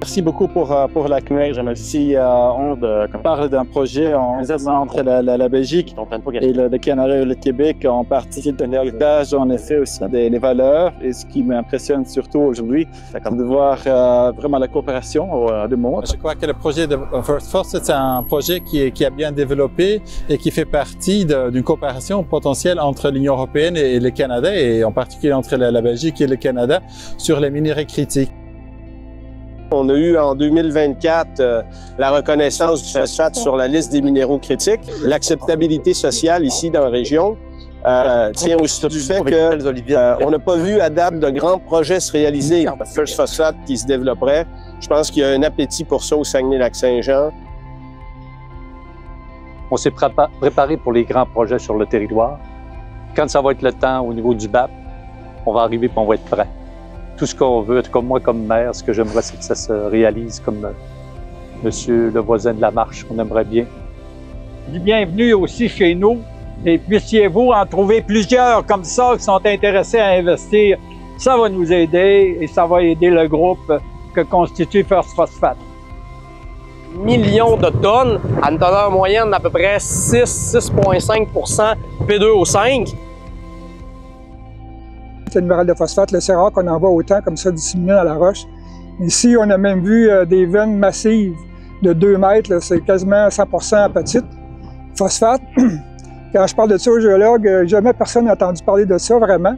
Merci beaucoup pour l'accueil. J'aimerais aussi qu'on parle d'un projet entre la Belgique et le Canada et le Québec. On participe d'un héritage, en effet, aussi des valeurs. Et ce qui m'impressionne surtout aujourd'hui, c'est de voir vraiment la coopération du monde. Je crois que le projet de First Force, c'est un projet qui a bien développé et qui fait partie d'une coopération potentielle entre l'Union européenne et le Canada, et en particulier entre la Belgique et le Canada, sur les minerais critiques. On a eu en 2024 la reconnaissance du phosphate sur la liste des minéraux critiques. L'acceptabilité sociale ici dans la région tient aussi du fait qu'on n'a pas vu à date de grands projets se réaliser. First Phosphate qui se développerait. Je pense qu'il y a un appétit pour ça au Saguenay-Lac-Saint-Jean. On s'est préparé pour les grands projets sur le territoire. Quand ça va être le temps au niveau du BAP, on va arriver et on va être prêt. Tout ce qu'on veut, comme moi comme maire, ce que j'aimerais, c'est que ça se réalise comme monsieur le voisin de la marche, on aimerait bien. Bienvenue aussi chez nous, et puissiez-vous en trouver plusieurs comme ça qui sont intéressés à investir. Ça va nous aider et ça va aider le groupe que constitue First Phosphate. Millions de tonnes à une teneur moyenne d'à peu près 6,5 P2O5. Le minéral de phosphate, c'est rare qu'on en voit autant comme ça disséminé dans la roche. Ici, on a même vu des veines massives de 2 mètres, c'est quasiment 100% apatite. Phosphate, quand je parle de ça aux géologues, jamais personne n'a entendu parler de ça vraiment.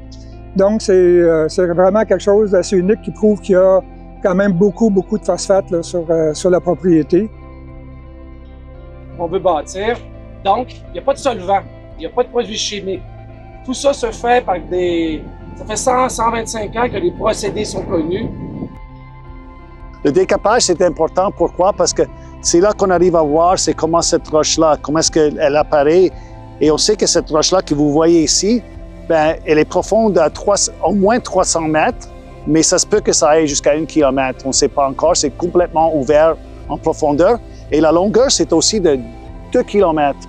Donc, c'est vraiment quelque chose d'assez unique qui prouve qu'il y a quand même beaucoup de phosphate là, sur la propriété. On veut bâtir, donc il n'y a pas de solvant, il n'y a pas de produits chimiques. Tout ça se fait par des... Ça fait 125 ans que les procédés sont connus. Le décapage, c'est important. Pourquoi? Parce que c'est là qu'on arrive à voir c'est comment cette roche-là, comment est-ce qu'elle apparaît. Et on sait que cette roche-là que vous voyez ici, ben, elle est profonde à au moins 300 mètres, mais ça se peut que ça aille jusqu'à 1 kilomètre. On ne sait pas encore, c'est complètement ouvert en profondeur. Et la longueur, c'est aussi de 2 kilomètres.